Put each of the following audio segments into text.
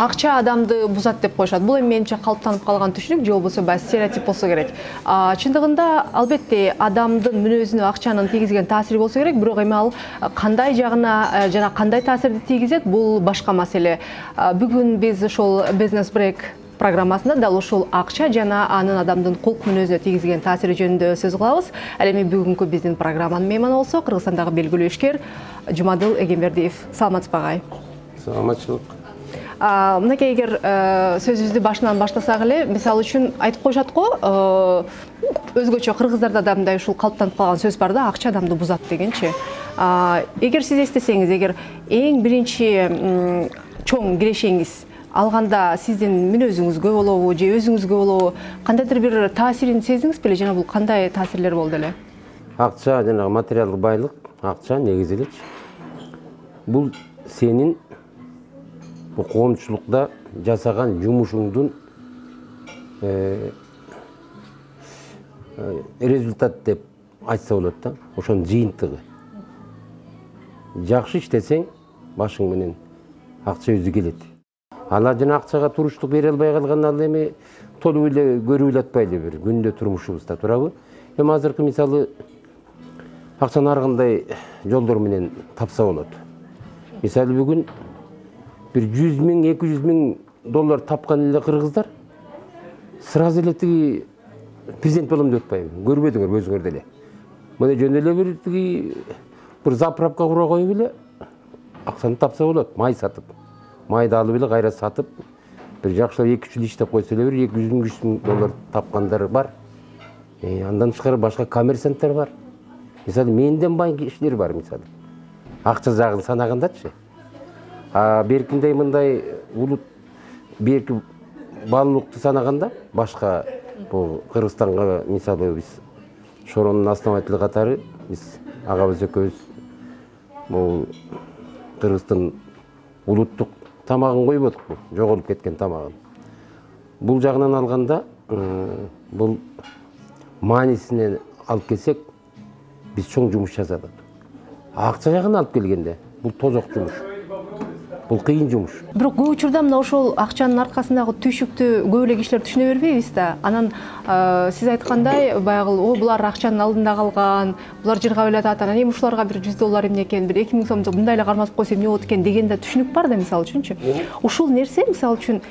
акча адамды бузат деп коюшат. Бул эми менимче калыптанып калган түшүнүк же болбосо баягы стереотип болсо керек. Чындыгында албетте адамдын мүнөзүнө акчанын тийгизген таасири болсо керек, бирок эми ал кандай жагына жана кандай таасирди тийгизет, бул башка маселе. Бүгүн биз ошол бизнес брейк программасында дал ушул акча жана анын адамдын кулк мүнөзүнө тийгизген таасири жөнүндө сөз кылабыз. Ал эми бүгүнкү биздин программанын мейманы болсо Кыргызстандагы белгилүү ишкер Жумадыл Эгембердиев. Саламатсызбы агай? Саламатчылык. Мынакей, эгер сөзүбүздү башынан баштасак эле, мисалы үчүн айтып коюшат го, өзгөчө кыргыздарда да мындай ушул калыптанып калган сөз бар да, акча адамды бузат дегенчи. Эгер сиз эстесеңиз, эгер эң биринчи чоң кирешеңиз алганда сиздин мүнөзүңүзгө болобу же өзүңүзгө болобу кандайдыр бир таасирин сездиңиз беле, жана бул кандай таасирлер болду эле? Акча жана материалдык байлык, акча негизи элечи. Бул сенин коомчулукта жасаган жумушуңдун результат деп айтса болот да, ошонун жыйынтыгы. Жакшы иштесең, башың менен акча өзү келет. Ана жана акчага туруштук бере албай калган ал эми толуп эле көрүп эле атпайлы бир күндө турмушубузда турабы? Эми азыркы мисалы акчаны ар кандай жолдор менен тапса болот. Мисалы бүгүн бир 100 миң, 200 миң доллар тапкан эле кыргыздар сразу эле тиги президент болом деп атпайбы? Көрбөдүңөр өзүңөр деле. Мына жөн эле бир заправка кура коюп эле акчаны тапса болот, май сатып. Майды алып эле кайра сатып, бир жакшылап 2-3 жыл иштеп койсо эле бир 200 миң, 300 миң доллар тапкандар бар. Андан тышкары башка коммерсанттар бар. Мисалы менден бай кишилер бар, мисалы. Акча жагын санагандачы. Беркиндей мындай улут, берки баалуулукту санаганда башка бул Кыргызстанга мисалы биз Шоронун основатели катары биз агабыз экөөбүз бул Кыргыздын улуттук тамагын койбодук, жоголуп кеткен тамагын. Бул жагынан алганда, бул маанисинен алып келсек, биз чоң жумуш жасадык. Акча жагын алып келгенде, бул тозок жумуш. Бул кыйын жумуш. Бирок көп учурда мына ошол акчанын аркасындагы түйшүктү көп эле кишилер түшүнө бербейбиз да. Анан сиз айткандай, баягы булар акчанын алдында калган, булар жыргап эле атат. Анан эми ушуларга бир 100 доллар эмне экен, бир 2000 сом мындай эле карматып койсо эмне болот экен деген да түшүнүк бар да, мисалы үчүнчү. Ушул нерсе мисалы үчүн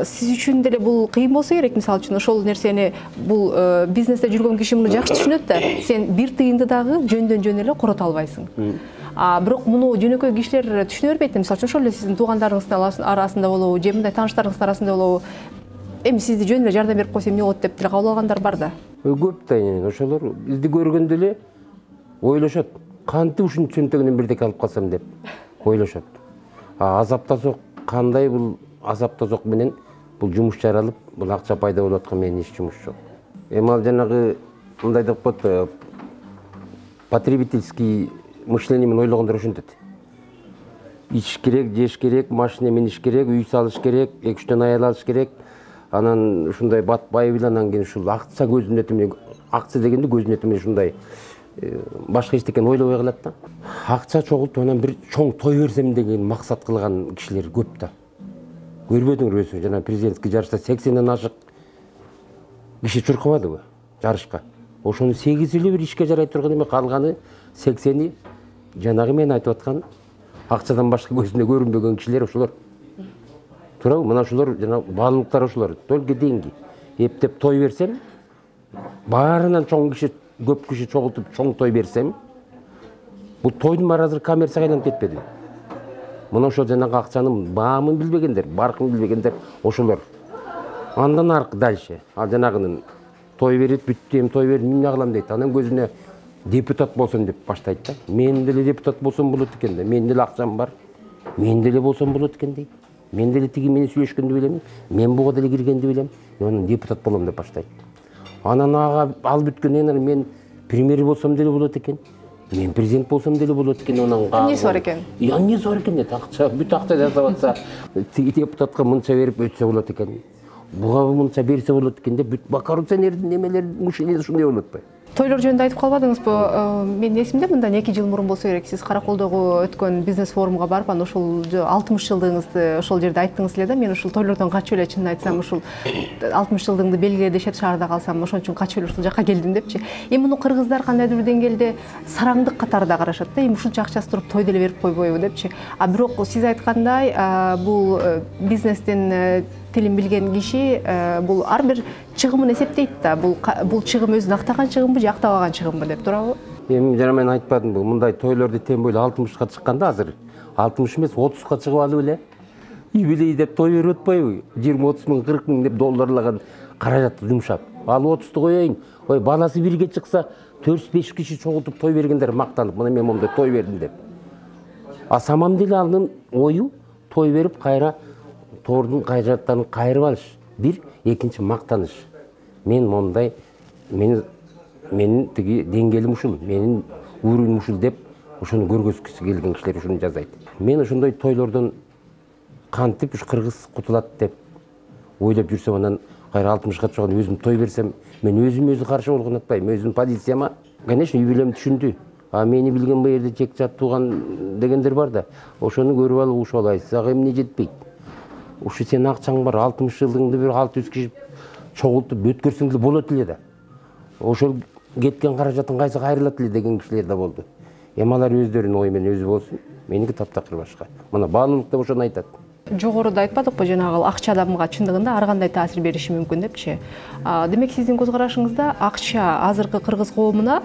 сиз үчүн деле бул кыйын болсо керек, мисалы үчүн ошол нерсени бул бизнесте жүргөн киши муну жакшы түшүнөт да. Сен бир тыйынды дагы жөндөн жөн эле корото албайсың. Бирок муну жөнөкөй кишилер түшүнө бербейт. Мисалы үчүн ошол эле сиздин туугандарыңыздын арасында болобу, же мындай тааныштарыңыздын арасында болобу, эми сизди жөн эле жардам берип койсо эмне болот деп деле кабыл алгандар бар да. Көп да, ошолор бизди көргөндө эле ойлошот. Кантип ушунун чөнтөгүнөн бирдеке алып калсам деп ойлошот. Азаптасок, кандай бул азаптасок менен бул жумуш жаралып, бул акча пайда болуп аткан менен эч жумуш жок. Эми ал жанагы мындай деп коет, потребительский мышление менен ойлогондор ушинтет. Ич керек, жеш керек, машина миниш керек, үй салыш керек, 2-3 аял алыш керек. Анан ушундай батпай биле, анан кийин ушул акча көзүнүн өтү менен, акча дегенде көзүнүн өтү менен ушундай башка эчтекен ойлобой калат да. Акча чогултуп анан бир чоң той берсем деген максат кылган кишилер көп да. Көрбөдүңөр өзү, жана президентский жарышта 80ден ашык киши чуркамадыбы жарышка. Ошонун 8 эле бир ишке жарай турган эме, калганы 80и жанагы мен айтып аткан акчадан башка көзүнө көрүнбөгөн кишилер ошолор. Туурабы? Мына ошолор жана баалуулуктар ошолор. Только деньги. Эптеп той берсем, баарынан чоң киши, көп киши чогултуп чоң той берсем, бул тойдун баары азыр коммерцияга айланып кетпеди. Мына ошол жанагы акчанын баамын билбегендер, баркын билбегендер ошолор. Андан аркы дальше. Ал жанагынын той берет, бүттүм той берип эмне кылам дейт. Анан көзүнө депутат болсом деп баштайт да. Мен деле депутат болсом болот экен да. Мен деле акчам бар. Мен деле болсом болот экен дейт. Мен деле тиги менен сүйлөшкөндү билем. Мен буга деле киргенди билем. Мен депутат болом деп баштайт. Анан ага ал бүткөндөн кийин мен премьер болсом деле болот экен. Мен президент болсом деле болот экен. Анан эмнеси бар экен? Эмнеси бар экен дейт. Акча, бүт акча жасап атса, тиги депутатка мынча берип өтсө болот экен. Буга мынча берсе болот экен деп бүт коррупционердин немелер мышление ушундай болуп атпайбы? Тойлор жөнүндө айтып калбадыңызбы? Менин эсимде мындан 2 жыл мурун болсо керек, сиз Караколдогу өткөн бизнес форумга барып, анан ошол 60 жылдыгыңызды ошол жерде айттыңыз эле да. Мен ушул тойлордон качып эле, чынын айтсам, ушул 60 жылдыгыңды белгилее дешет, шаарда калсам, ошон үчүн качып эле ушул жака келдим депчи. Эми муну кыргыздар кандайдыр бир деңгээлде сараңдык катарында карашат да. Эми ушунча акчасы туруп той деле берип койбойбу депчи. А бирок сиз айткандай, бул бизнестин тилин билген киши бул ар бир чыгымын эсептейт да. Бул чыгым өзүн актаган чыгымбы же актабаган чыгымбы деп турабы? Эми жана мен айтпадымбы, мындай тойлорду тем эле 60ка чыкканда азыр 60 эмес 30ка чыгып алып эле юбилей деп той берип атпайбы? 20-30 миң 40 миң деп долларлаган каражатты жумшап. Ал 30-ту коеюн. Ой, баласы бирге чыкса 4-5 киши чогултуп той бергендер мактанып, мына мен мондай той бердим деп. А самам деле анын ою той берип кайра тордун каражаттарын кайрып алыш. Бир, экинчи мактаныш. Мен мондай, менин тиги деңгээлим ушул, менин уровнем ушул деп ошону көргөзгүсү келген кишилер ушуну жазайт. Мен ошондой тойлордон кантип уш кыргыз кутулат деп ойлоп жүрсөм, анан кайра 60ка чыккан өзүм той берсем, мен өзү каршы болгон атпайм. Өзүмдүн позицияма, конечно, юбилейим түшүндү. А мени билген бу жерде чек жат тууган дегендер бар да. Ошону көрүп алып ушул алайсыз. Ага эмне жетпейт. Ушу сен акчаң бар, 60 жылдыгыңды бир 600 киши чогултуп өткөрсөң деле болот эле да. Ошол кеткен каражаттын кайсы кайрылат эле деген кишилер да болду. Эми алар өздөрүнүн ою менен өзү болсун. Меники таптакыр башка. Мына баалуулук деп ошону айтат. Жогоруда айтпадыкпы, жанагы акча адамга чындыгында ар кандай таасир бериши мүмкүн депчи. Демек сиздин көз карашыңызда акча азыркы кыргыз коомуна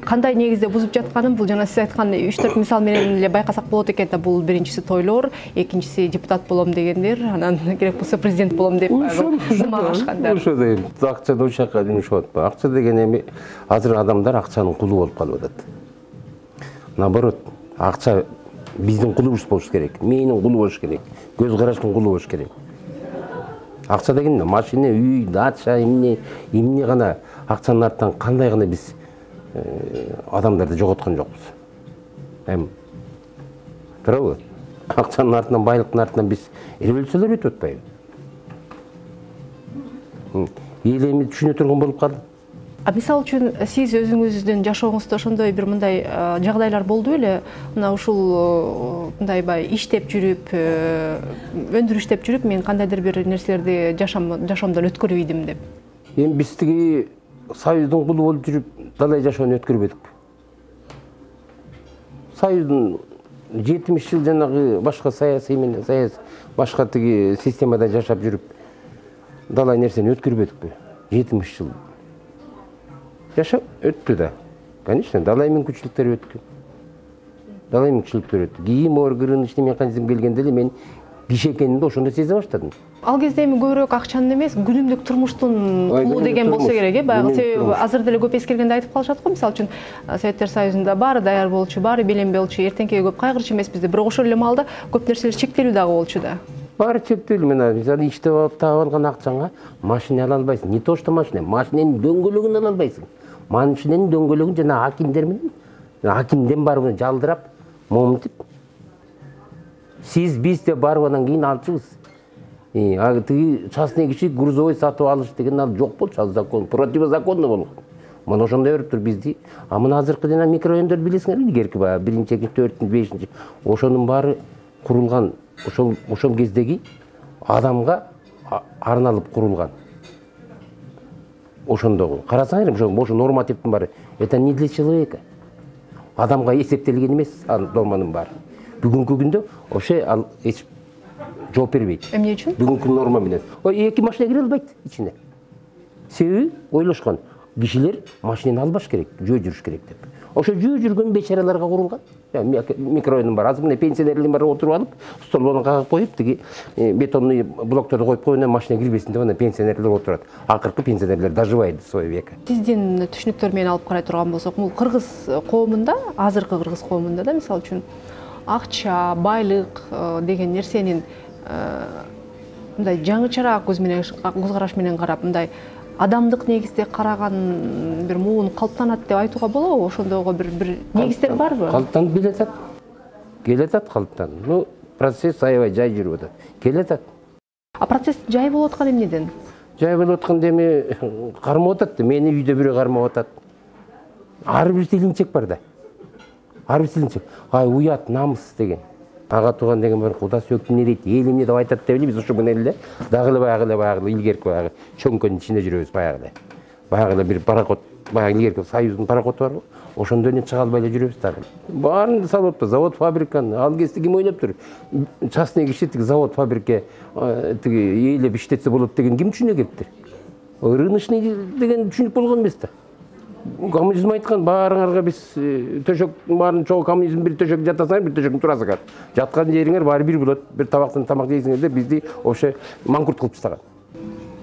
кандай негизде бузуп жатканын, бул жана сиз айткан 3-4 мисал менен эле байкасак болот экен да. Бул биринчиси тойлор, экинчиси депутат болом дегендер, анан керек болсо президент болом деп зымалашкандар. Ошо дейм. Акча да ушакка жумшап атпайбы. Акча деген эми азыр адамдар акчанын кулу болуп калып атат. Наоборот, акча биздин кулубуз болуш керек, мээнин кулу болуш керек, көз караштын кулу болуш керек. Акча деген машина, үй, дача, эмне гана акчанын артынан кандай гана биз адамдарды жоготкон жокпуз. Эми туурабы? Акчанын артынан, байлыктын артынан биз революциялар өтүп атпайбы? Эл эми түшүнө турган болуп калды. Мисал үчүн сиз өзүңүздүн жашооңузда ошондой бир мындай жагдайлар болду беле? Мына ушул мындай иштеп жүрүп, өндүрүштеп жүрүп, мен кандайдыр бир нерселерди жашоомдон өткөрүп ийдим деп. Эми биз тиги Союздун кулу болуп жүрүп, далай жашоону өткөрбөдүк. Союздун 70 жыл жанагы башка саясий менен, башка тиги системада жашап жүрүп, далай нерсени өткөрбөдүкпү? 70 жыл жашап өттү да. Конечно, далай мүмкүнчүлүктөр өттү. Далай мүмкүнчүлүктөр өттү. Кийим, оргырын, иште механизм келгенде эле мен киши экенимди ошондо сезе баштадым. Ал кезде эми көбүрөөк акчанын эмес, күнүмдүк турмуштун кулу деген болсо керек, баягы. Себеби азыр деле көп эскергенде айтып калышат го, мисалы үчүн Советтер Союзунда баары даяр болчу, баары белем болчу, эртеңкиге көп кайгырчу эмеспиз, бирок ошол эле маалда көп нерселер чектелүү дагы болчу да. Баары чектелүү. Мен мисалы иштеп алып таап алган акчаңа машина ала албайсың. Не то что машина, машинанын дөңгөлөгүн ала албайсың. Машинанын дөңгөлөгүн жана акимдер менен, акимден барып жалдырап, момутуп. Сиз биз деп барып анан кийин алчубуз. Тиги частный киши грузовой сатып алыш деген ал жок болчу, ал закон, противозаконно болгон. Мына ошондой берип тур бизди. А мына азыркы жана микрорайондорду билесиңерби, илгерки баягы 1-чи, 2-чи, 4-чи, 5-чи. Ошонун баары курулган, ошол кездеги адамга арналып курулган. Ошондогу. Карасаңар, ошо нормативдин баары, это не для человека. Адамга эсептелген эмес норманын баары. Бүгүнкү күндө ошо ал эч жооп бербейт. Эмне үчүн? Бүгүнкү норма менен. Эки машина кире албайт ичине. Себеби ойлошкон, кишилер машинаны албаш керек, жөө жүрүш керек деп. Ошо жөө жүргөн бечараларга курулган. Микрорайондун бар, азыр мына пенсионерлердин баары отуруп алып, столбону кагып коюп, тиги бетонный блокторду коюп коюп, машина кирбесин деп ана пенсионерлер отурат. Акыркы пенсионерлер доживает до своего века. Сиздин түшүнүктөр менен алып карай турган болсок, бул кыргыз коомунда, азыркы кыргыз коомунда да, мисалы үчүн акча, байлык деген нерсенин мындай жаңычараак көз караш менен карап, мындай адамдык негизде караган бир муун калыптанат деп айтууга болобу? Ошондого бир негиздер барбы? Калыптанып келатат. Келатат калыптанып. Ну, процесс аябай жай жүрүп атат. Келатат. А процесс жай болуп аткан эмнеден? жай болуп атканда эми кармап атат да, мени үйдө бирөө кармап атат. Ар бир тилинчек бар да. Ар бир тилинчек. Ай уят, намыс деген. Ага туган деген бар, куда сөктү не дейт, эл эмне деп айтат деп эле биз ошо күнү эле дагы эле баягы илгерки баягы чөңкөнүн ичинде жүрөбүз баягы. Баягы эле бир пароход, баягы илгерки Союздун пароходу барбы? Ошондо эле чыга албай эле жүрөбүз дагы. Баарын салып атпайбы? Завод, фабриканы ал кезде ким ойлоп тур? Частный киши тиги завод, фабрика тиги ээлеп иштетсе болот деген ким түшүнө келиптир? Рыночный деген түшүнүк болгон эмес да. Коммунизм айткан баарыңарга биз төшөк баарын чогуу коммунизм бир төшөк жатасыңар, бир төшөк турасыңар. Жаткан жериңер баары бир болот. Бир табактан тамак жейсиңер деп бизди ошо манкурт кылып тастаган.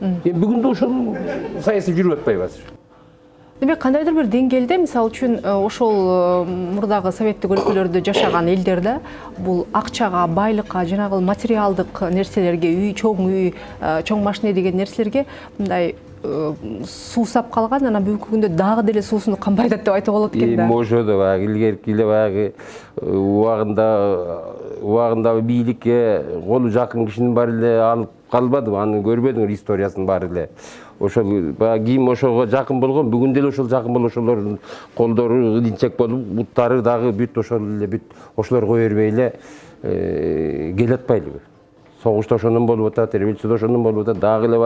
Бүгүн да ошол саясат жүрүп атпайбы азыр? Демек, кандайдыр бир деңгээлде, мисалы үчүн, ошол мурдагы советтик өлкөлөрдө жашаган элдерде бул акчага, байлыкка, жанагы материалдык нерселерге, үй, чоң машина деген нерселерге мындай суусап калган, анан бүгүнкү күндө дагы деле суусуну камбай атат деп айтып болот экен да. Ошо да баягы илгерки эле баягы убагында бийликке колу жакын кишинин баары эле алып калбадыбы, аны көрбөдүңөр историясын баары эле. Ошол баягы ким ошого жакын болгон, бүгүн деле ошол жакын болуп, ошолордун колдору илинчек болуп, буттары дагы бүт ошол эле бүт ошолор кое бербей эле келе атпайлыбы. Согушта ошондон болуп атат, революцияда ошондон болуп атат, дагы эле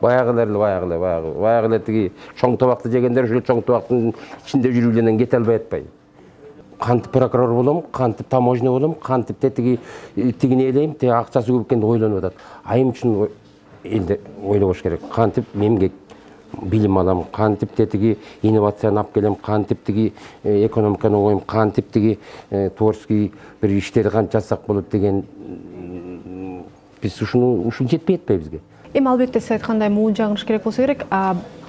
баягы эле тиги чоң табакты жегендер ошол чоң табактын ичинде жүрүп эленен кете албай атпайбы. Кантип прокурор болом, кантип таможня болом, кантип тиги тигини элейм, тиги акчасы көп экенди ойлонуп атат. Айым үчүн элде ойлобош керек. Кантип мемге билим алам, кантип тиги инновацияны алып келем, кантип тиги экономиканы коем, кантип тиги творческий бир иштерди кантип жасасак болот деген биз ушул жетпей атпайбы бизге. Эми албетте сиз айткандай муун жаңырыш керек болсо керек.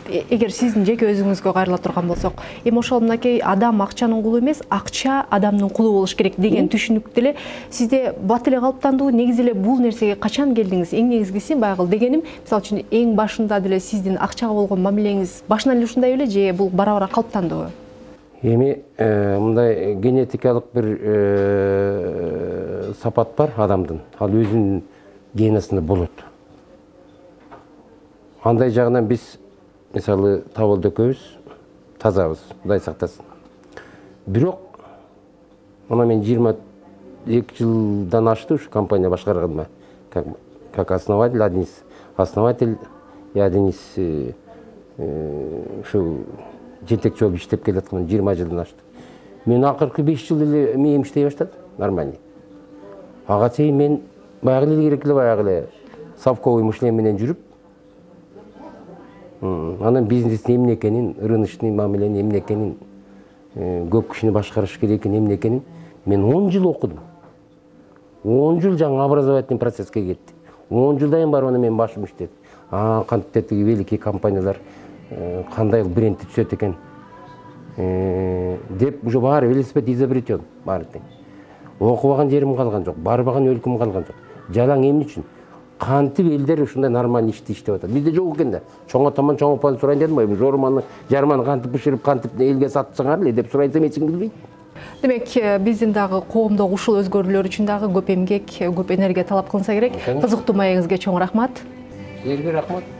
Эгер сиздин жеке өзүңүзгө кайрыла турган болсок, эми ошол мынакей адам акчанын кулу эмес, акча адамдын кулу болуш керек деген түшүнүк деле сизде бат эле калыптандыбы? Негизи эле бул нерсеге качан келдиңиз? Эң негизгиси баягы дегеним, мисалы үчүн эң башында деле сиздин акчага болгон мамилеңиз башынан эле ушундай беле же бул бара-бара калыптандыбы? Эми мындай генетикалык бир сапат бар адамдын. Ал өзүнүн генасында болот. Андай жагынан биз мисалы табылды экөөбүз тазабыз, Кудай сактасын. Бирок мына мен 22 жылдан ашты ушу компания башкарганыма. Как основатель, один из основатель, и один из ушу жетекчи болуп иштеп келаткан 20 жылдан ашты. Мен акыркы 5 жыл эле мээм иштей баштады, нормальный. Ага чейин мен баягы эле совковый мышление менен жүрүп, анан бизнестин эмне экенин, рыночный мамиленин эмне экенин, көп кишини башкарыш керек экенин эмне экенин мен 10 жыл окудум. 10 жыл жаңы образовательный процесске кетти. 10 жылдан барып анан мен башым иштеди. Кантип тиги великий компаниялар кандай брендти түзөт экен деп уже баары велосипед изобретен баары тең. Окубаган жерим калган жок, барбаган өлкөм калган жок. Жалаң эмне үчүн? Кантип элдер ушундай нормаль ишти иштеп атат. Бизде жок экен да. Чоң атаман чоң апаны сурайын дедим го, жорманы, жарманы кантип бышырып, кантип элге сатсаңар эле деп сурайсам эч ким билбейт. Демек, биздин дагы коомдогу ушул өзгөрүүлөр үчүн дагы көп эмгек, көп энергия талап кылынса керек. Кызыктуу маегиңизге чоң рахмат. Силерге рахмат.